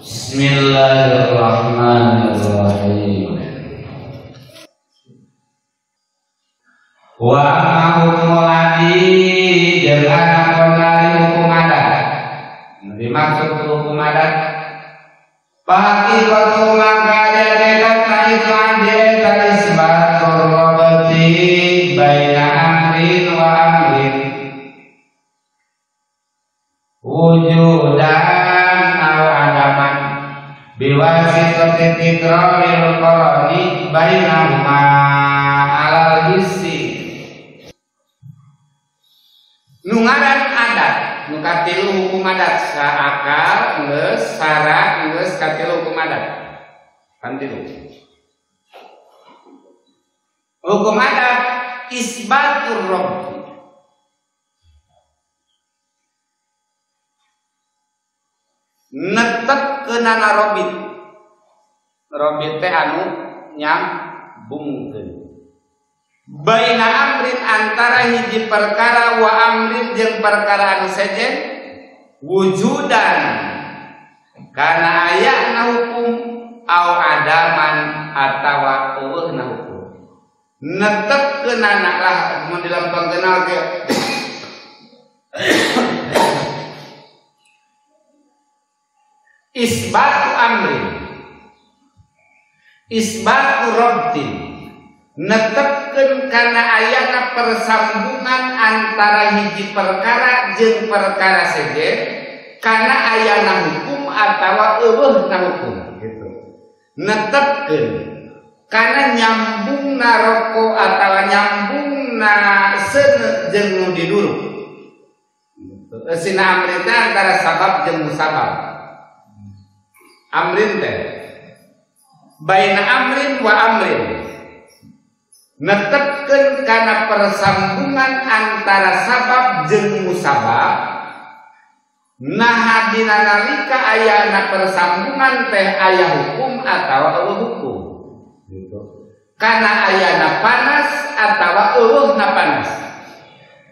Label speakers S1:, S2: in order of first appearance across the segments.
S1: Bismillahirrahmanirrahim. Wa hukumul adi jeung ana hukum adat. Dimaksud hukum adat Pakikatu maka jadikan itu adi isbatur robati baina amrin wa amrin wujudan aw adaman biwasitati tikraril qarani bainahuma alal hissi nungaran adat nukatilu hukum adat saakal geus syarat geus katilu hukum adat kantilu hukum adat isbatur rabb netepkeunana robit teh anu nyambungkeun baina amrin antara hiji perkara wa amrin jeung perkara anu sejen wujudan kana ayana hukum au adaman atawa eueuhna hukum netepkeunana lah mun dilempengkeun ge isbatu amrin isbatu rabbin netepkeun kana ayana persambungan antara hiji perkara jeung perkara sejen kana ayana hukum atawa eueuhna hukum gitu netepkeun kana nyambungna roko atawa nyambungna seuneu jeung nu diduru sina amrin teh antara sabab jeung musabab amrin teh baina amrin wa amrin netepkeun kana persambungan antara sabab jeung musabab nah dina nalika ayana persambungan teh aya hukum atawa eueuh hukum gitu kana ayana panas atawa eueuhna panas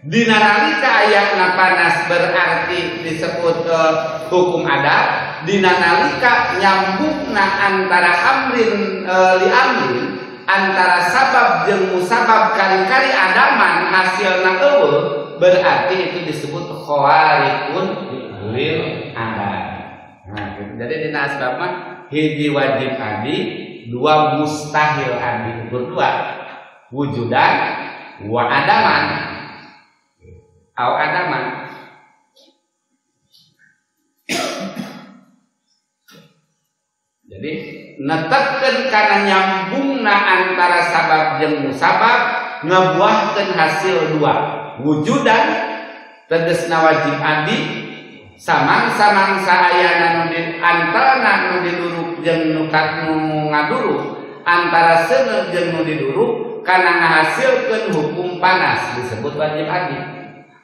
S1: dina nalika ayana panas berarti disebut hukum adat dina nalika nyambungna antara amrin li amrin antara sabab jeung musabab kari-kari adaman hasilna eueuh berarti itu disebut khawarikun lil adat. Nah, gitu. Jadi dina asbab mah hiji wajib adi, dua mustahil adi, berdua wujudan wa adaman. Au adaman. Jadi netepkeun kana nyambungna antara sabab jeung musabab ngabuahkeun hasil dua wujudan tegasna wajib adi samang-samang saayana nu di antara nu diduruk jeung nu ngaduruk antara seuneu jeung nu diduruk kana ngahasilkeun hukum panas disebut wajib adi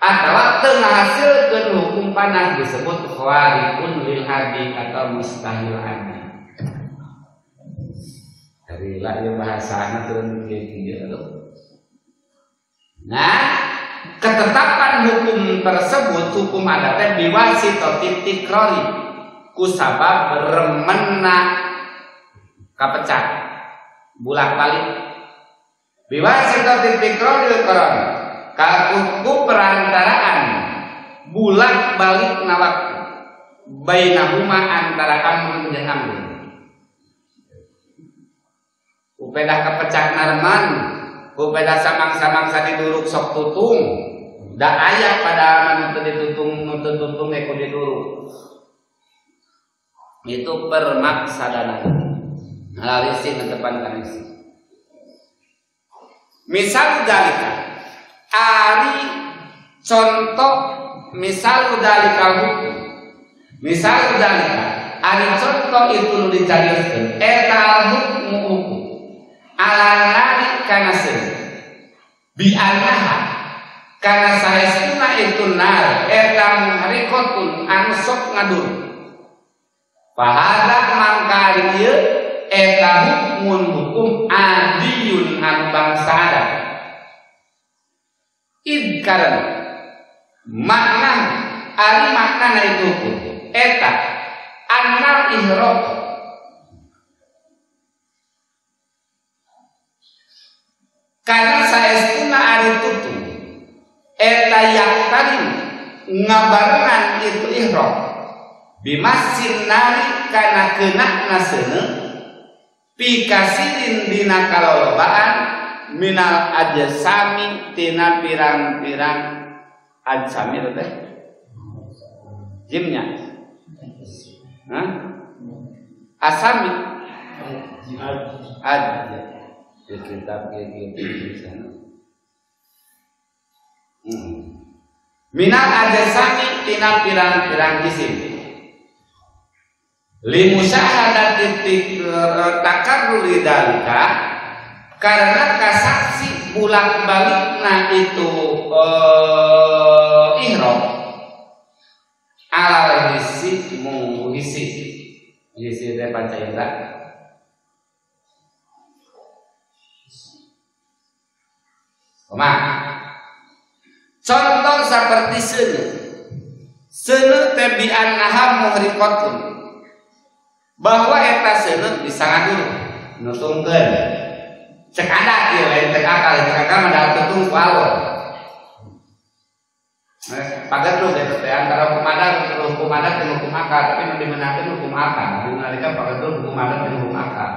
S1: atawa teu ngahasilkeun hukum panas disebut khawarikun lil adi atau mustahil adi. Dari lahir bahasana turun ke kieu. Nah, ketetapan hukum tersebut hukum adat biwasitatit tikrari ku sabab remena kapecah bolak-balik biwasitatit tikrari qaran kaku perantaraan bolak-balik na waktu bainahuma antara amrun jeung amrun upedah kepecah narman upedah samang-samang sadiduruk sok tutung da aya pada manu teu ditutung eko diduruk itu permaksadana lalisi netepan kana isi misal dalika ari contoh misal dalika hukum misal dalika ari contoh itu nu dicarioskeun eta hukum hukum alana kana sen bi anaha kana saestuna itu nar eta muharikotun anu sok ngadur pahala mangka ieu eta hukum adiyun anu bangsa adat id karena makna ari makna itu hukum eta annal ihram karena saestuna ari tutu eta yaktarin ngabarengan itu ihram bimasin nari kana keuna naseuneu pikasirin dina kalolobaan minal ajsami tina pirang-pirang ajsami teh jimnya asami ada di kitab di sana minal ajsami tina pirang-pirang jisim limusahadati takarruri dalika karena kasaksi bulak balikna itu ihram ala hisi hisi teh panca indra contoh seperti seuneu teh bi annaha muhriqatun bahwa eta seuneu bisa ngadur nutungkeun cek ada ieu lain teh akal mah tutung walor pagadrug eta teh antara hukum adat dan hukum akal tapi nu dimenangkeun hukum akal nalika pagadrug hukum adat dan hukum akal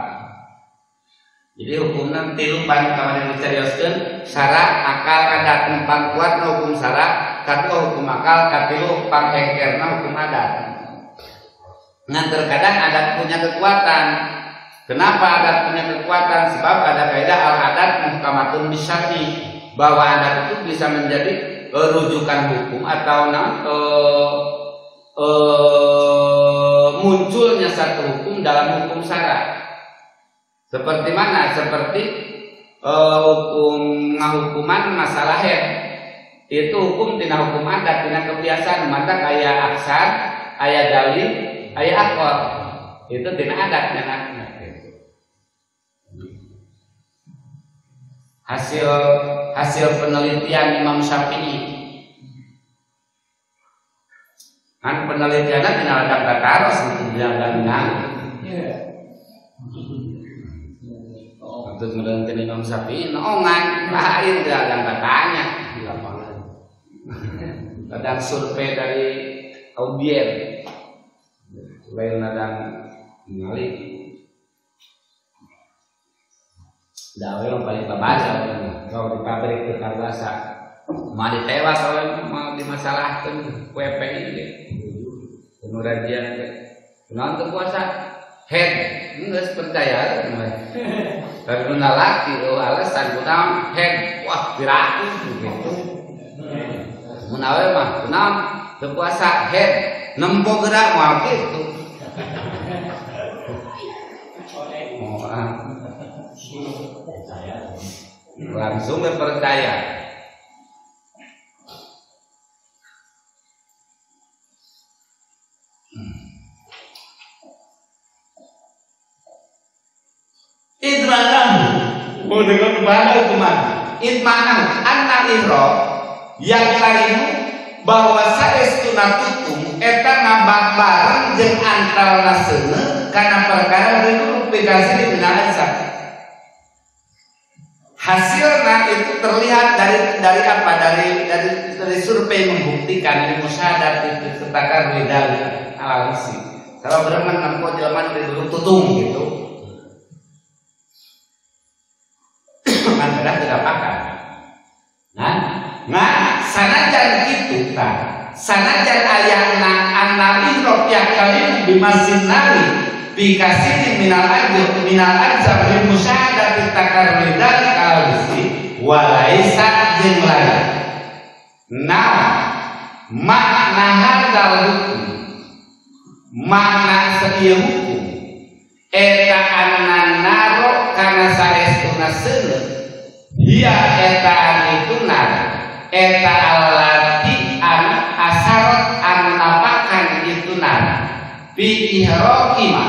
S1: jadi hukumna tilu pan kamana dicarioskeun syarat akal adat numpang kuat hukum syarat kadua hukum akal katilu pangengkerna hukum adat. Nah terkadang adat punya kekuatan. Kenapa adat punya kekuatan? Sebab ada kaidah al-adat muhkamatun bisyar'i bahwa adat itu bisa menjadi rujukan hukum atau munculnya satu hukum dalam hukum syarat. Seperti mana? Seperti hukuman masalah haid. Itu hukum tina hukum adat, tina kebiasaan, mata aya aksar, aya dalil, aya akor. Itu tina adat nya. Hasil penelitian Imam Syafi'i. Kan penelitiannya tina ladang kataros itu jangan untuk meneliti Imam Syafi'i nongan lain dalam katanya di lapangan. Kadang survei dari audien, lain kadang ngali. Dawe yang paling babaca, kalau di pabrik ke Karbasa, mau ditewas oleh mau dimasalahkan WP ini, kemudian dia nonton puasa. Head, enggak percaya tapi guna laki, alasan guna head, wah biraku begitu. Menawe mah, kenal berpuasa head, nempo gerak mau gitu. Langsung percaya. Idmanahu, dengan bahasa hukuman. Idmanahu, anna ihram yang lain bahwa saestuna tutung eta ngabareng jeung antara seuneu kana perkara itu aplikasi dikenalan sakit. Hasilnya itu terlihat dari apa? Dari survei membuktikan di musyahadat itu setakar lidal alawisi. Kalau beremen nampo jelema dari dulu tutung gitu. Kadang tidak pakai. Nah, sanajan gitu kan. Sanajan ayana analiro yang kali bimasin nari bikasih minal ajab musyahadat takar lidal kalisi walaisa jeung lain. Nah, makna hadzal hukum, makna setiap hukum eta annaro kana saestuna seuneu dia eta itu eta alati an asarot an napakan itu fi ihraqima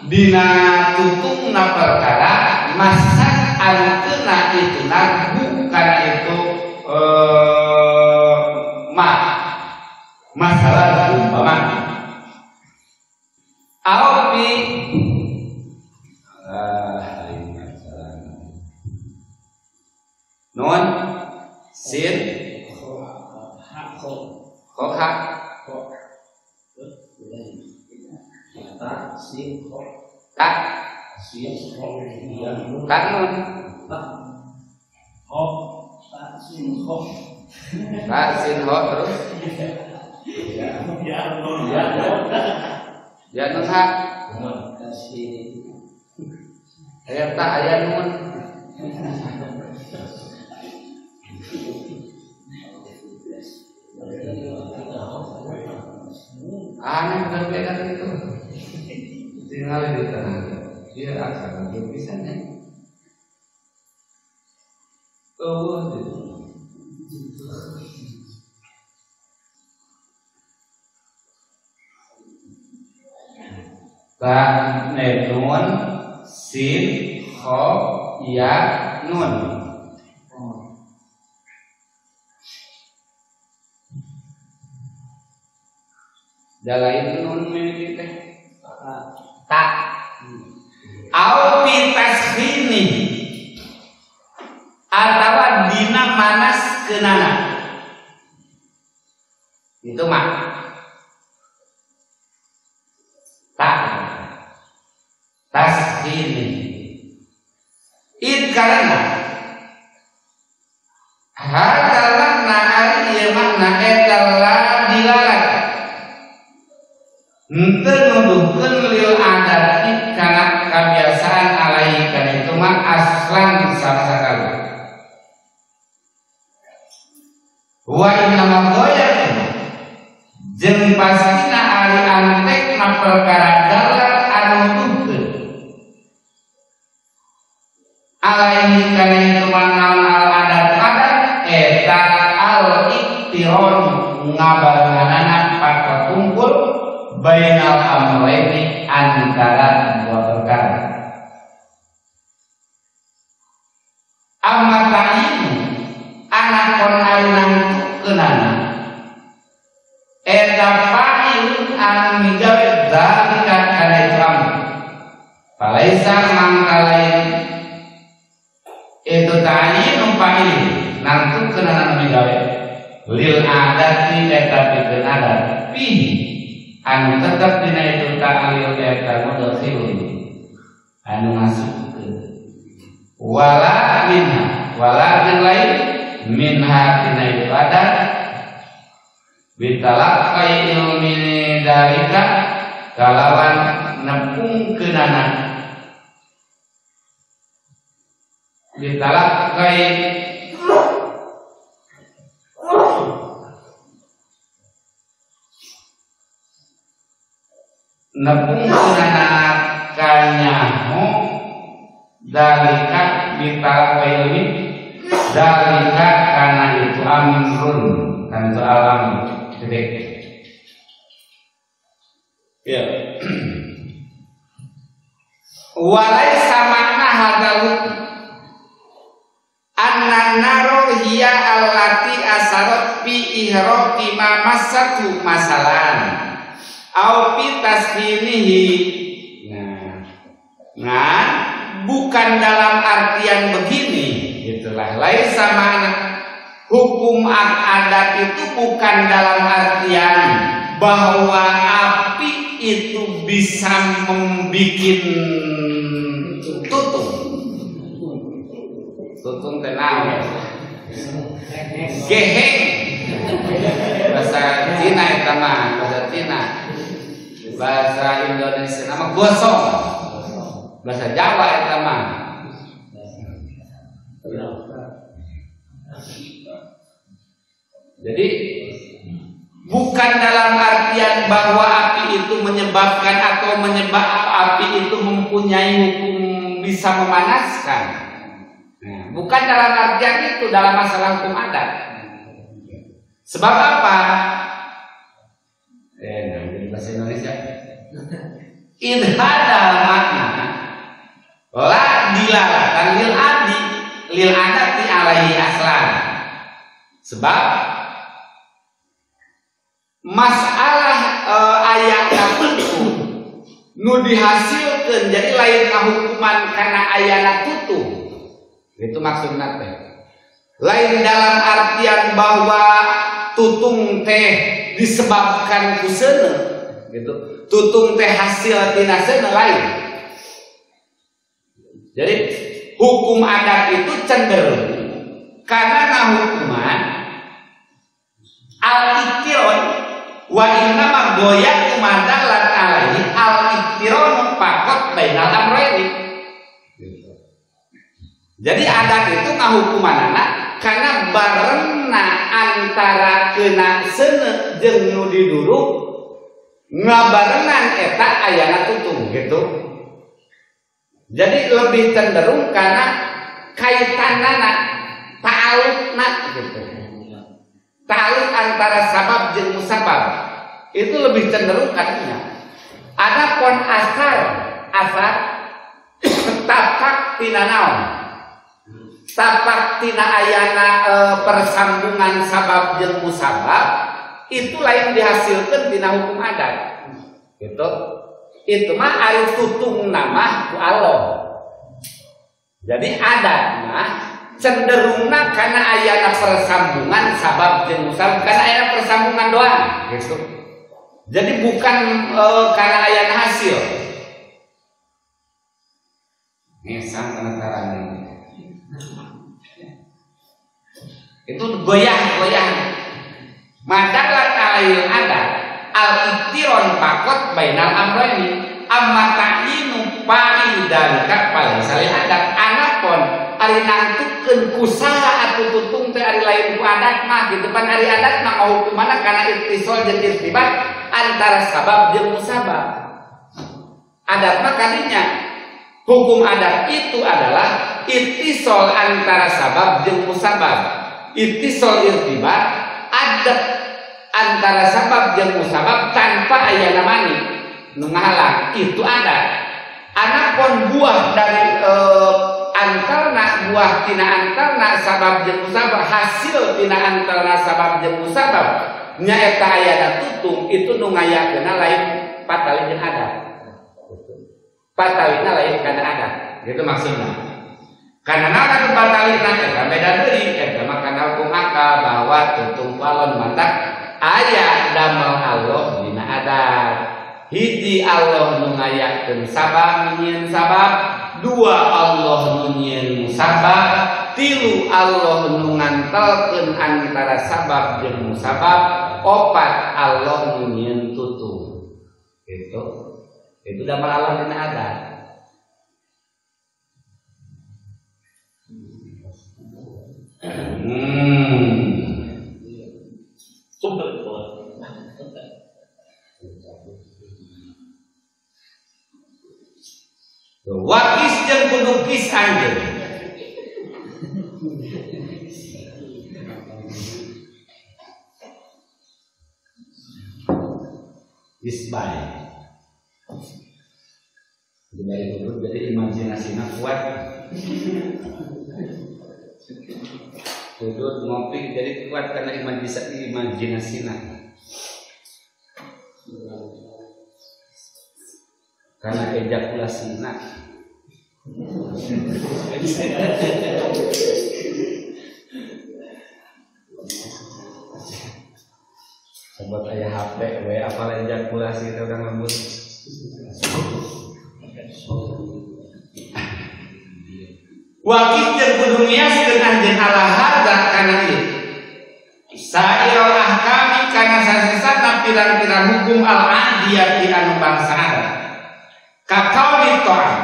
S1: dina tutungna perkara masak an kena itu bukan itu masalah umpama Aupi nun sin kokha tak tak nun tak sin ho terus ya nun ha ayat tak ayat nun aneh berbeda itu tinggal di tengah dia akan berpisahnya ba nun sin ho ya nun dalain nun memiliki teh tak au bi taskhini atawa dina manas keunana itu mah tak taskhini id karena hadalah naari ieu makna adalah dilalat henteu nuduhkeun lil adati kana kebiasaan alaihi kana itu mah aslan sama sakali wa inna madhoyatun jeung pastina ari antekna perkara dalat anu nuduhkeun alaihi kana itu mah naon al adat eta al iktiron ngabarenganana pakakumpul bainal amrayni antara dua perkara amma ta'inu anak kon ari nangtukeunana eta fa'ilun anu migawe zalika kana itu amr falaisa mangka lain itu ta'inu fa'il nangtukeunana migawe lil adati eta pikeun adat pihi anu tetap dina itu ta'lil eta mudkhilun anu masukkeun wala minha wala lain minha dina itu ada bitalaqqi ilmi dalika kalawan nepungkeunana bitalaqqi nepungkeunana kanyaho dalika bitalaqqi dalika kana itu amrun kan itu alam gede ya walaisa makna hadal anna naru hiya allati asarat fi ihraqi ma masatu masalan au fi tasdinihi nah bukan dalam artian begini itulah laisa makna hukum adat itu bukan dalam artian bahwa api itu bisa membikin tutung tenang geheng bahasa Cina itu mah bahasa Cina bahasa Indonesia nama gosong bahasa Jawa itu mah jadi bukan dalam artian bahwa api itu menyebabkan atau api itu mempunyai hukum bisa memanaskan. Nah, bukan dalam artian itu dalam masalah hukum adat. Sebab apa? Bahasa Indonesia. Idhada makna la dilalatan lil adati alaihi aslan. Sebab masalah ayat tertentu nu dihasilkeun jadi lain hukuman karena ayana tutung. Itu maksudna teh. Lain dalam artian bahwa tutung teh disebabkan ku seuneu gitu. Tutung teh hasil tina seuneu lain. Jadi hukum adat itu cenderung karena hukuman al-iktiron wa innama goyak kumadalat alaihi al-iktiron pakot bainal amrayni. Jadi adat itu ngahukumanana karena barengna antara kena seuneu jeung nu diduduk ngabarengan eta ayana tutung gitu. Jadi lebih cenderung karena kaitanana ta'alluqna gitu. Ta'alluq antara sabab jeung musabab itu lebih cenderung katanya. Adapun asar tapak tina naon? Tapak tina ayana persambungan sabab jeung musabab itu lain dihasilkan tina hukum adat. Gitu. Itu mah ari tutung nama ku Allah. Jadi adat mah cenderungna karena ayana persambungan sabab jeung musabab, karena ayana persambungan doang gitu. Jadi bukan karena ayana hasil. Ngesang penataran itu goyah-goyah. Madalat alail adat al-iktiron pakot bainal amrayni amma ta'inu fa'il dalika paling adat anapun ari nangtukeun kusaha atuh tutung teh ari lain ku adat mah gitu kan. Ari adat mah hukumana kana ittisal jeung irtibat antara sabab jeung musabab. Adat mah kadinya hukum adat itu adalah ittisal antara sabab jeung musabab. Ittisal irtibat adat antara sabab jeung musabab tanpa aya namani nu ngahalang itu adat. Anapun buah dari antarna buah tina antarna sabab jeung musabab, hasil tina antarna sabab jeung musabab nyaeta ayana tutung itu nu ngayakeunna lain patali jeung adat. Patalina lain kana adat. Gitu maksudna. Karena naon patalina eta beda deui eta mah kana hukum akal bahwa tutung palon mantak aya damel Allah dina adat. Hiji Allah nu ngayakeun sabab nyieun sabab, dua Allah nu nyieun musabab, tilu Allah nu ngantelkeun antara sabab jeung musabab, opat Allah nu nyieun tutung. Itu damel Allah dina adat. Wakis jeung kudu kis anjeun. Isbai. Jadi imajinasinya kuat. Duduk ngopi jadi kuat karena imajinasinya. Karena ejakulasinya. Sobat ayah HP, apalah ejakulasi itu orang lembut. Wakil jeung kudu niaskeun anjeun ala hadza kana ieu. Sairul ahkami kana sasesana pirang-pirang hukum al-adiyati anu bangsaan. Kaqauli ta'ala.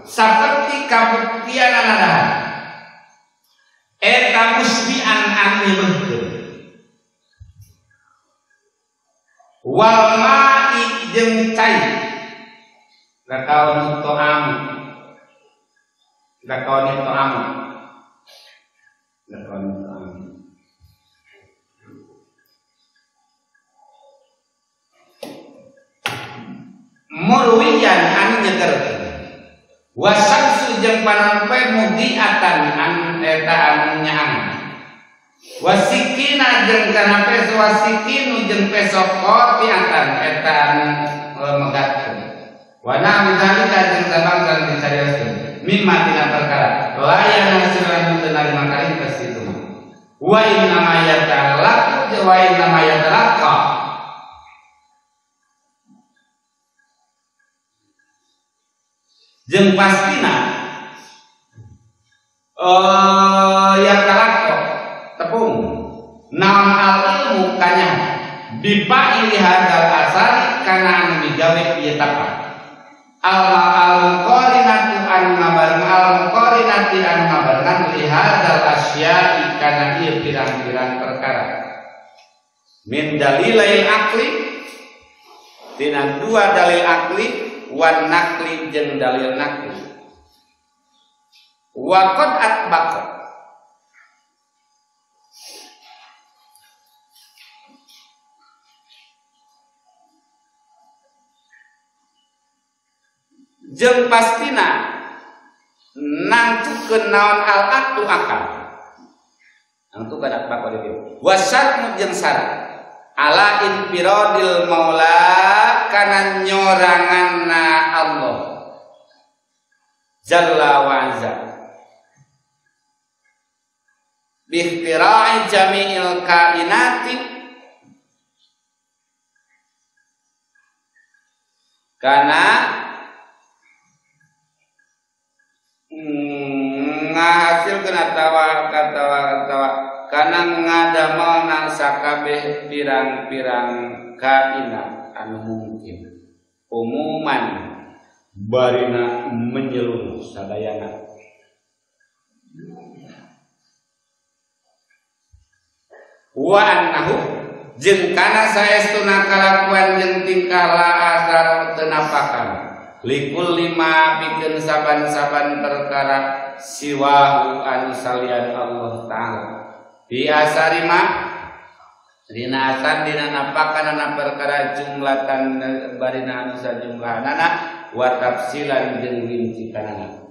S1: Saperti kabuktian anadahan. Eta musbi'an anu nyebutkeun. Wal ma'i jeung cai. Kaqauli ta'ala. Lakoni ta'am. Murwiyan anu nyegerkeun. Wasamsu jeung panampe mudiatan an eta anu nyaang. Wasikina jeung kana peso wasikinu jeung peso qoti antan eta anu megatkeun. Wa na'am zalika jeung sabangsan dicarioskeun mimma tina perkara layan hasilan teu narima kali ka situ. Wa inna ma yatalaqu wa inna ma yatalaqa jeung pastina yatalaqu tepung naon al ilmu kanya bipa'ili hadal asari kana anu digawe ieu tapak al-muqarinatu anu ngabarengan anu ngabarengan li hadal asya'i kana ieu pirang-pirang perkara min dalilail aqli tina dua dalil aqli wan naqli jeung dalil naqli wa qad atbaqa jeung pastina nangtukeun naon al-aqlu akal nangtukeun atbaqa dieu wasat jeung syarat ala infiradil maula kana nyoranganna Allah jalla wa azza bi ikhtira'i jami'il kainati kana ngahasilkeun atawa kana ngadamelna sakabeh pirang-pirang kainat anu mungkin umuman barina menyeluruh sadayana wa annahu jeung kana saestuna kalakuan jeung tingkah la asar teu napakan likul lima pikeun saban-saban perkara siwahu anu salian Allah taala bi asari ma dina asar dina napakanana perkara jumlatan barina anu sajumlahanana wa tafsilan jeung rincikanana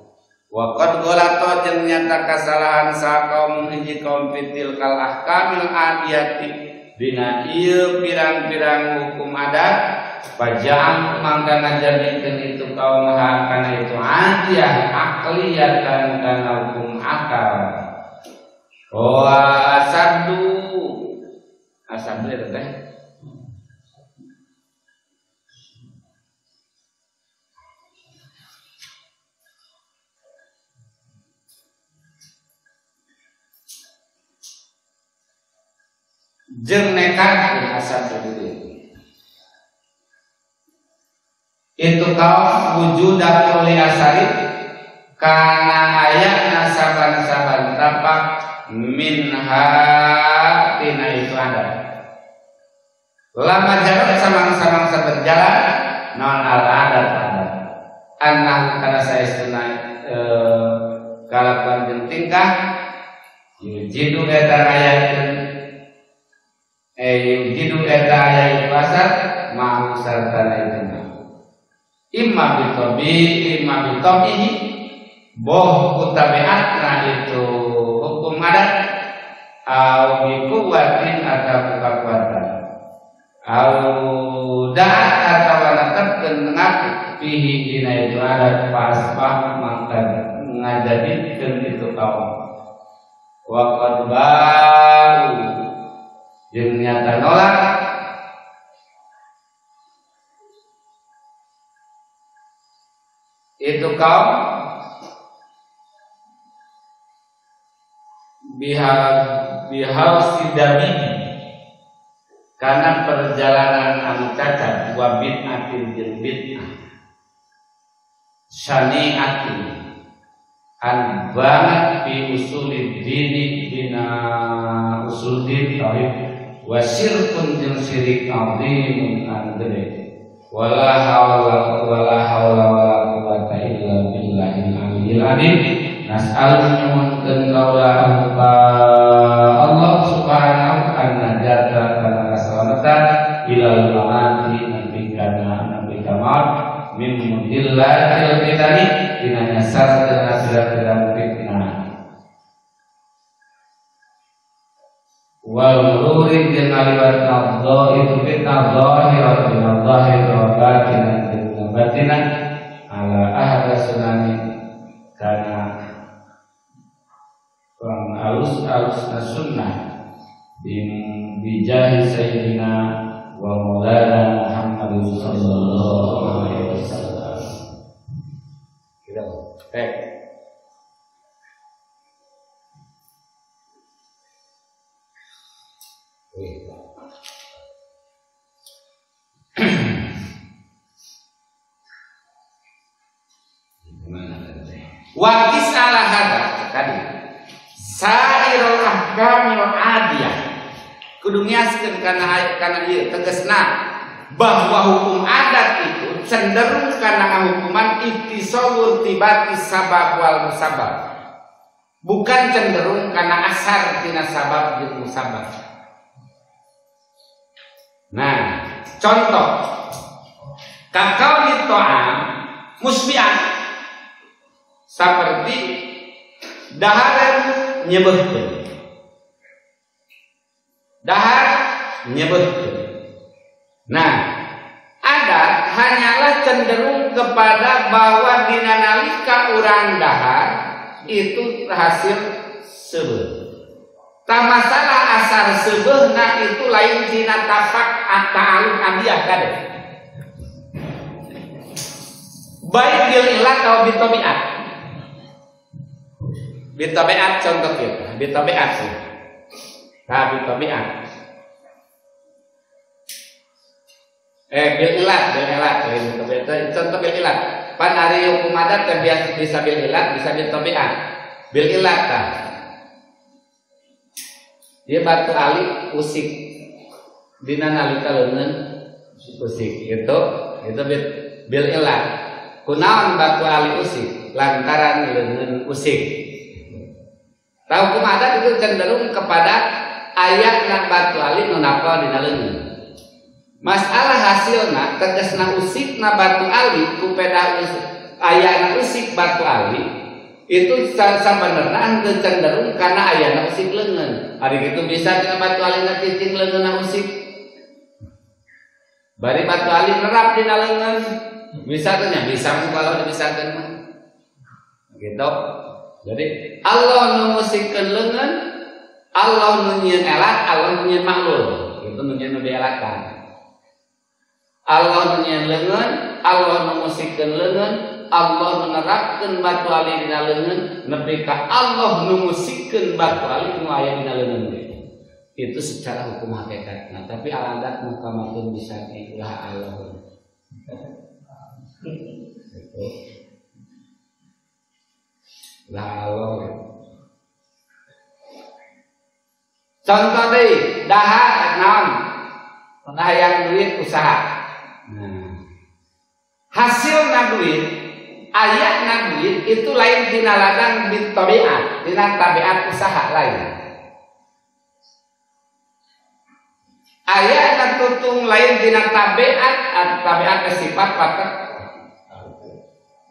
S1: wa qad ghalata jeung nyata kasalahan sa kaum hiji kaum fitil kal ahkamil adiyati dina ieu pirang-pirang hukum adat pajang mangka ngajadikeun itu kaum kana itu adiyah akliyatan kana hukum akal wa asadu itu teh jeung nekat asadu itu kaum wujudat oleh asari kana ayatna saban-saban tapak minha tina itu ada lama jalan samang-samang berjalan non al-adat anak kana saestuna kalakuan jeung tingkah yujidu eta ayatin yujidu eta ayat pasar mau sartana itu imma bitobihi boh utabiatna itu hukum adat au bikuwatin atau kekuatan au da'at atau natapkeun ngaku fihi dina itu adat pasbah mangka ngajadikeun itu kaum wa qad ba'u jeung nyata nolak itu kaum bihal sidami karena perjalanan anu cacat wa bid'atin jeung bid'ah syani'atin an banget fi usulid dini dina usul din tauhid wa syirkun jeung syirik azimun an gede wala haula wala quwwata illa billahil aliyyil azim nas'aluhu nyuwunkeun kaula Allah subhanahu an najata kana kasalamatan ilal mamati nabi kamat min mudillatil fitani dina nyasar dan asirat dan fitnah wa wal mururi jeung ngaliwat nadha itu fitnah zahirat min zahir wa batinah ala ahli sunani kana kurang alus sunnah bijahi sayyidina wa maulana Muhammad sallallahu alaihi wasallam. Kita wa kisala hada tadi sairul ahkamil adiyah kudu ngiaskeun kana ieu tegasna bahwa hukum adat itu cenderung kana hukuman ittisalul tibati sabab wal musabab, bukan cenderung kana asar tina sabab jeung musabab. Nah, contoh kakau di to'am musbi'an seperti daharan nyebutkeun. Dahar nyebutkeun. Nah, adat hanyalah cenderung kepada bahwa dina nalika urang dahar itu hasil sebut. Tak masalah asar sebeuna itu lain tina tafak at-ta'alluq adiyah kade. Baik bil ilat atau bitabiat. Bitabiat contoh kita, bitabiat sih. Nah, bitabiat. Bil ilat, contoh bil ilat. Pan hari hukum adat bisa bil ilat, bisa bitabiat. Bil ilat tah. Dia batu ali usik dina nalika leungeun usik itu bil ilat. Kunaon batu ali usik lantaran leungeun usik. Tahu hukum adat itu cenderung kepada ayatna batu ali nu napa dina leungeun. Masalah hasilna tegasna usikna batu ali ku peda ayatna usik batu ali itu sabenerna teu cenderung kana ayana usik leungeun. Ari kitu bisa tina batu alina cicing leungeunna usik. Bari batu ali nerap dina leungeun. Bisa teh nya bisa kalau dibisakeun mah. Gitu. Jadi Allah nu musikeun leungeun, Allah nu nyieun elat, Allah nu nyieun maklul. Itu nu nyieun nu dielatan. Allah nu nyieun leungeun, Allah nu musikeun leungeun, Allah menerapkan batu ali dina leungeun nepi ka Allah nu musikeun batu ali nu aya dina leungeun. Itu secara hukum hakikat. Nah, tapi al-adat mukamatun bisa ilah Allah. Lah Allah. Contoh deui, dahar naon? Hayang duit usaha. Nah. Hasilna duit ayatna duit itu lain tina ladang bit tabiat, tina tabiat usaha lain. Ayatna tutung lain tina tabiat, tabiat sifat watak.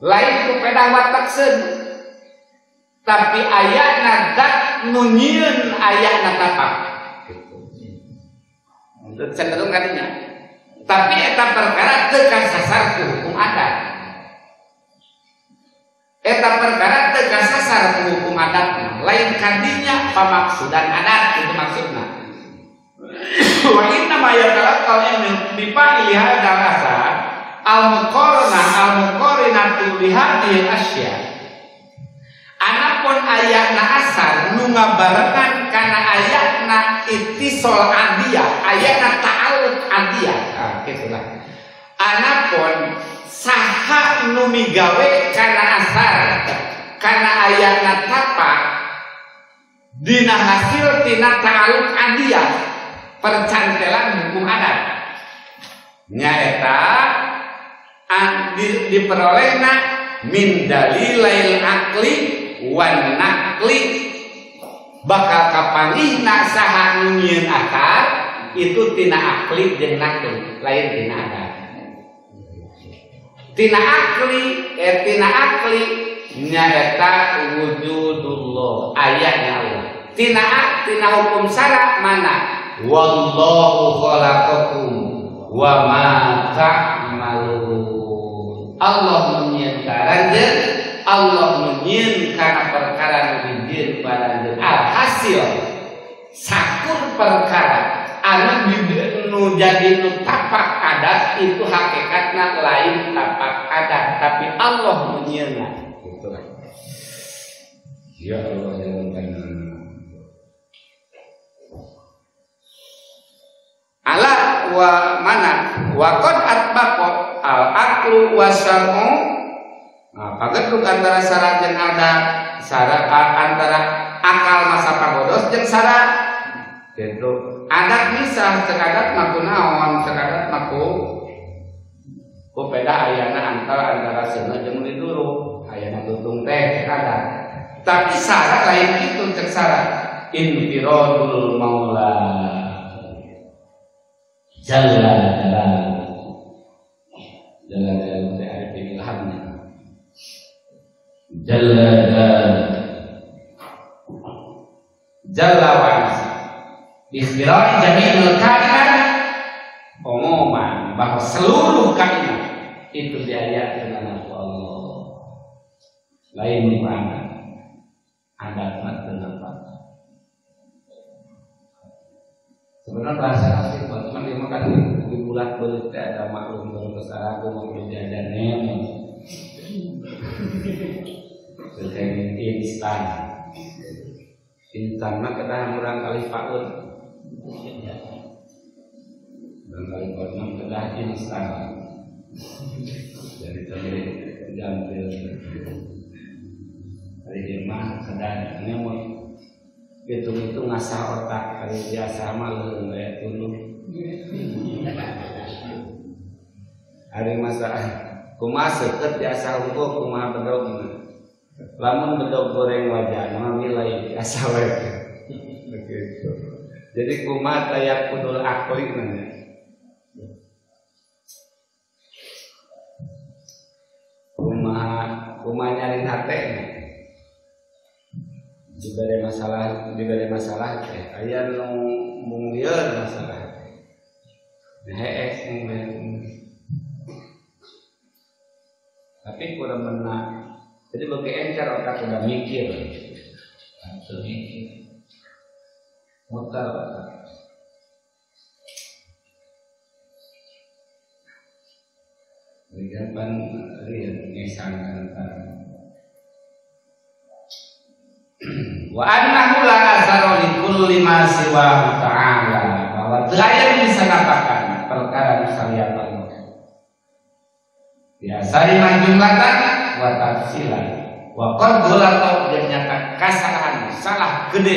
S1: Lain ku pedah watakseun. Tapi ayatna dat nu nyieun ayatna tapak. Gitu. Untuk cenderung kadinya. Tapi eta perkara teu kasasar ku hukum adat. Eta perkara teu kasasar ku hukum adat, lain kadinya pamaksudan adat itu maksudna. Wa inna ma yatalaqqal bi fa'ili hadzal asar al-muqarinatu li hadhihi asya. Anapun ayatna asar nu ngabarengan kana ayatna ittisal adiyah, ayatna ta'alluq adiyah. Gitulah. Anapun saha nu migawe kana asar kana ayatna tapak dina hasil tina ta'alluq adiyah percantelan hukum adat nyaeta diperolehna min dalilail akli wan nakli bakal kapanggihna saha nu nyieun akal itu tina akli jeung nakli lain tina adat. Tina akli nyaeta wujudullah ayatnya Allah. tina hukum syara mana wallahu khalaqakum wa ma ta'malun. Allah menyieun karanjeun, Allah menyieun kana perkara nu dijieun paranjeun. Alhasil sakur perkara anu nu jadi nu tapak adat itu hakikatna lain tapak adat, tapi Allah menyieunna gitu. Ya Allah yang benar. Ala wa mana wa qad atbaqa al aqlu wa syar'u. Nah, pageduk antara syarat jeung adat, syarat antara akal masa pagodos jeung syarat gitu. Adat misah cek adat mah kunaon, cek adat mah ku peda ayana antara seuneu jeung liduru, ayana tutung teh cek adat. Tapi syarat lain itu cek syarat infiradul maula jalla jalaluhu teh ada pilihannya jalla wa azza ikhtirari jami'ul kainat umuman, bahwa seluruh kainat itu diayat dengan Allah. Lain mana adat dengan apa? Sebenarnya bahasa asli buat teman dia makan di bulat belit ada maklum dalam bahasa aku mau jajannya sekarang instan mah kita kurang kali paut kurang kali paut mah kedah instan jadi temui gantil hari ini mah kedah ngemut itu ngasah otak kali biasa mah leuh kayak tuluh hari masa kumaha seukeut biasa unggul kumaha bedog lamun bedog goreng wajan mah milai biasa we begitu. Jadi kumaha kayak kudul akli namanya kumaha nyari hate dibere masalah teh aya nu mung lieur masalah hees tapi kurang menang. Jadi bagi encer otak sudah mikir mutar Rigapan lihat ngesang antar wa annahu la azara li kulli ma siwa ta'ala, bahwa terakhir bisa katakan perkara disalian Allah biasa jumlatan wa tafsilan wa qad dolata nyata kasalahan salah gede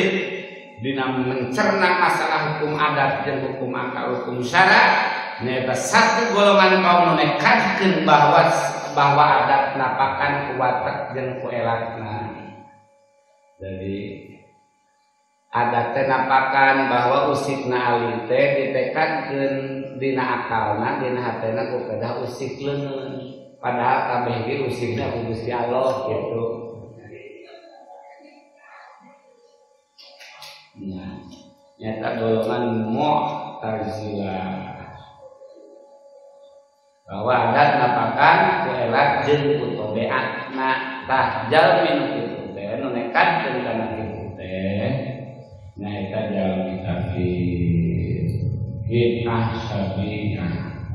S1: dina mencerna masalah hukum adat jeung hukum akal hukum syara. Neta satu golongan kaum menekatkan bahwa adat napakan kuwatak jeung kuelakna. Jadi adat teh napakan bahwa usikna alih teh ditekadkeun dina akalna dina hatena ku kedah usik leungeun. Padahal kabeh ge usikna ku Gusti Allah gitu. Nah, nyata golongan Mu'tazilah bahwa adat napakan kuelat jeung kutobeatna tah jalmi kitu teh nu nekatkeun kana kitu teh nyaeta jalmi kafir bid'ah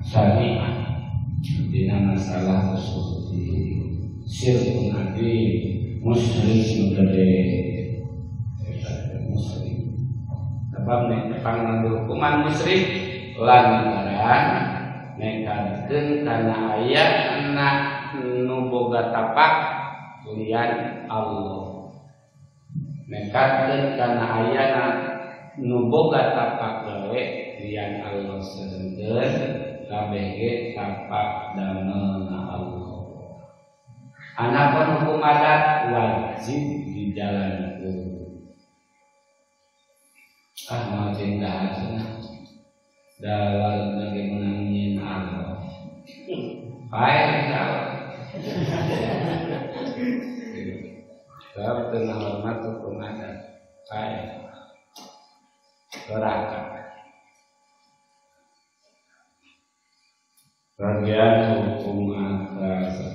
S1: syariah dina masalah usul syirkun adzim musyrik gede musyrik sebab nek pangandung hukuman musyrik lantaran nekatkeun kana ayatna nu boga tapak lian Allah, nekatkeun kana ayatna nu boga tapak gawe lian Allah sedengkeun kabeh ge tapak damelna Allah. Anapun hukum adat wajib dijalankeun. Mau cinta dalam lagi menangin Allah. Baik Allah. Sebab tengah hormat hukum adat. kae neraka. Bagian hukum atas